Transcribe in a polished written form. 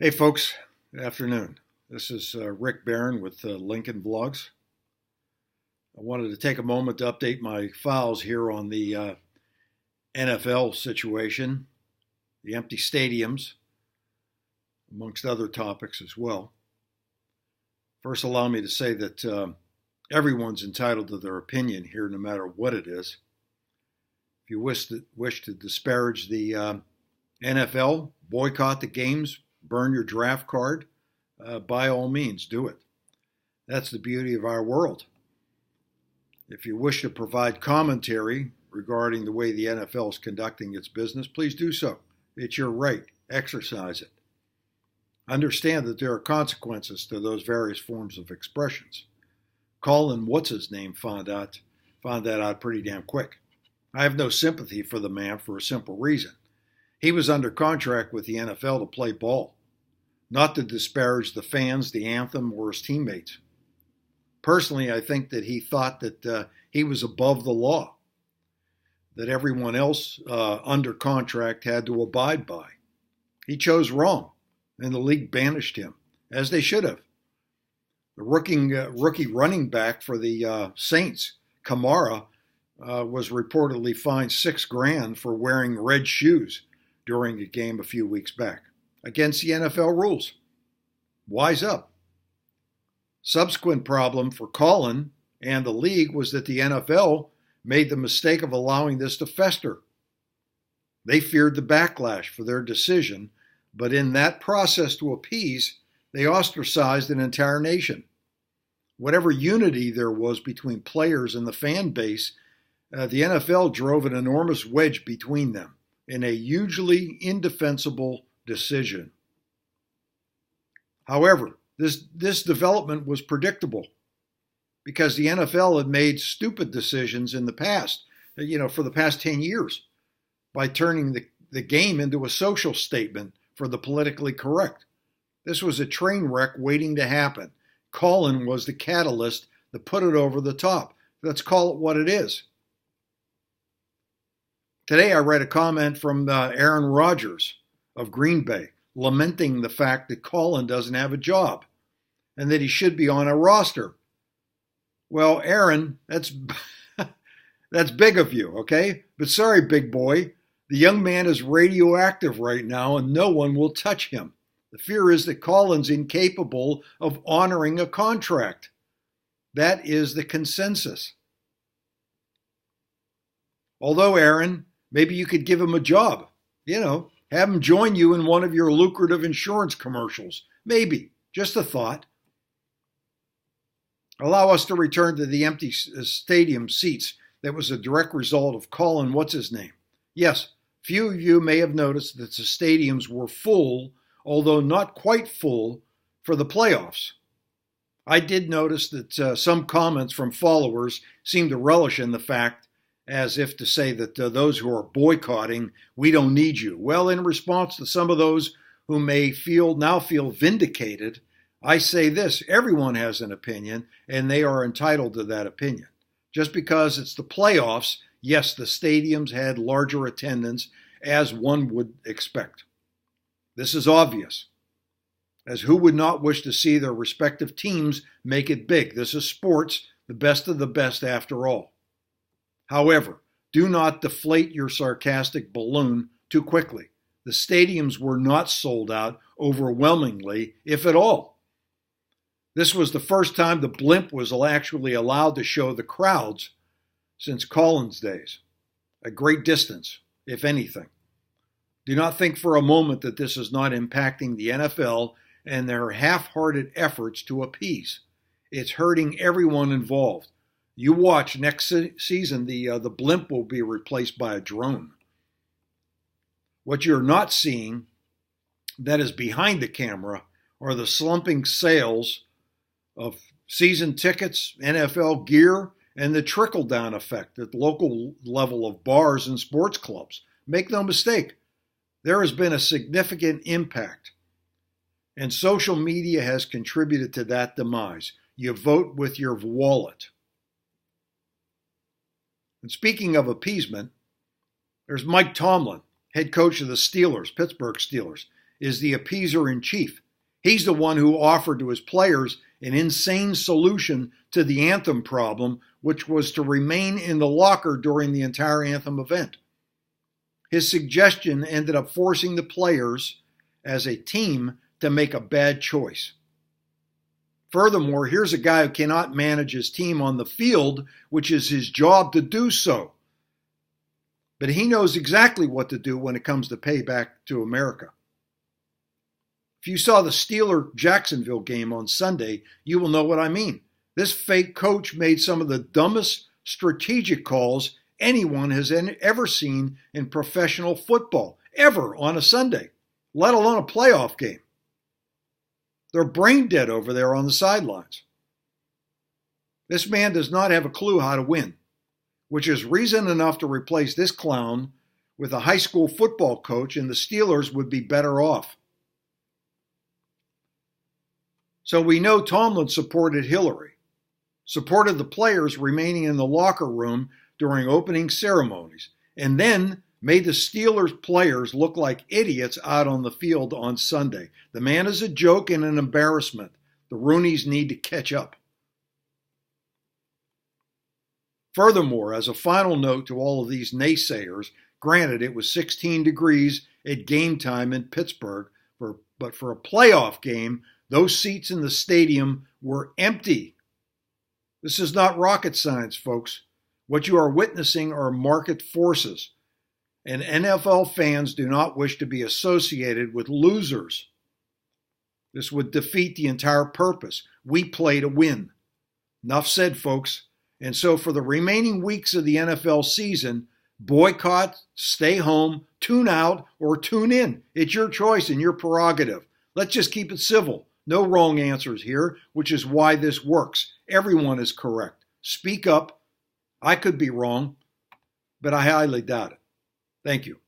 Hey folks, good afternoon. This is Rick Barron with Lincoln Vlogs. I wanted to take a moment to update my files here on the NFL situation, the empty stadiums, amongst other topics as well. First, allow me to say that everyone's entitled to their opinion here, no matter what it is. If you wish to disparage the NFL, boycott the games, burn your draft card, by all means, do it. That's the beauty of our world. If you wish to provide commentary regarding the way the NFL is conducting its business, please do so. It's your right. Exercise it. Understand that there are consequences to those various forms of expressions. Colin What's-His-Name found that out pretty damn quick. I have no sympathy for the man for a simple reason. He was under contract with the NFL to play ball, not to disparage the fans, the anthem, or his teammates. Personally, I think that he thought that he was above the law, that everyone else under contract had to abide by. He chose wrong, and the league banished him, as they should have. The rookie running back for the Saints, Kamara, was reportedly fined $6,000 for wearing red shoes during a game a few weeks back, against the NFL rules. Wise up. Subsequent problem for Colin and the league was that the NFL made the mistake of allowing this to fester. They feared the backlash for their decision, but in that process to appease, they ostracized an entire nation. Whatever unity there was between players and the fan base, the NFL drove an enormous wedge between them in a hugely indefensible decision. However, this development was predictable because the NFL had made stupid decisions in the past, for the past 10 years, by turning the game into a social statement for the politically correct. This was a train wreck waiting to happen. Colin was the catalyst that put it over the top. Let's call it what it is. Today I read a comment from Aaron Rodgers of Green Bay lamenting the fact that Colin doesn't have a job and that he should be on a roster. Well, Aaron, that's big of you, okay? But sorry, big boy. The young man is radioactive right now and no one will touch him. The fear is that Colin's incapable of honoring a contract. That is the consensus. Although, Aaron, maybe you could give him a job. Have him join you in one of your lucrative insurance commercials. Maybe. Just a thought. Allow us to return to the empty stadium seats that was a direct result of Colin What's-His-Name. Yes, few of you may have noticed that the stadiums were full, although not quite full, for the playoffs. I did notice that some comments from followers seemed to relish in the fact, as if to say that those who are boycotting, we don't need you. Well, in response to some of those who may now feel vindicated, I say this: everyone has an opinion, and they are entitled to that opinion. Just because it's the playoffs, yes, the stadiums had larger attendance, as one would expect. This is obvious, as who would not wish to see their respective teams make it big? This is sports, the best of the best after all. However, do not deflate your sarcastic balloon too quickly. The stadiums were not sold out overwhelmingly, if at all. This was the first time the blimp was actually allowed to show the crowds since Colin's days. A great distance, if anything. Do not think for a moment that this is not impacting the NFL and their half-hearted efforts to appease. It's hurting everyone involved. You watch next season, the blimp will be replaced by a drone. What you're not seeing that is behind the camera are the slumping sales of season tickets, NFL gear, and the trickle-down effect at the local level of bars and sports clubs. Make no mistake, there has been a significant impact, and social media has contributed to that demise. You vote with your wallet. And speaking of appeasement, there's Mike Tomlin, head coach of the Steelers, Pittsburgh Steelers. is the appeaser in chief. He's the one who offered to his players an insane solution to the anthem problem, which was to remain in the locker during the entire anthem event. His suggestion ended up forcing the players as a team to make a bad choice. Furthermore, here's a guy who cannot manage his team on the field, which is his job to do so. But he knows exactly what to do when it comes to payback to America. If you saw the Steeler-Jacksonville game on Sunday, you will know what I mean. This fake coach made some of the dumbest strategic calls anyone has ever seen in professional football, ever on a Sunday, let alone a playoff game. They're brain dead over there on the sidelines. This man does not have a clue how to win, which is reason enough to replace this clown with a high school football coach, and the Steelers would be better off. So we know Tomlin supported Hillary, supported the players remaining in the locker room during opening ceremonies, and then made the Steelers players look like idiots out on the field on Sunday. The man is a joke and an embarrassment. The Rooneys need to catch up. Furthermore, as a final note to all of these naysayers, granted it was 16 degrees at game time in Pittsburgh, but for a playoff game, those seats in the stadium were empty. This is not rocket science, folks. What you are witnessing are market forces, and NFL fans do not wish to be associated with losers. This would defeat the entire purpose. We play to win. Enough said, folks. And so for the remaining weeks of the NFL season, boycott, stay home, tune out, or tune in. It's your choice and your prerogative. Let's just keep it civil. No wrong answers here, which is why this works. Everyone is correct. Speak up. I could be wrong, but I highly doubt it. Thank you.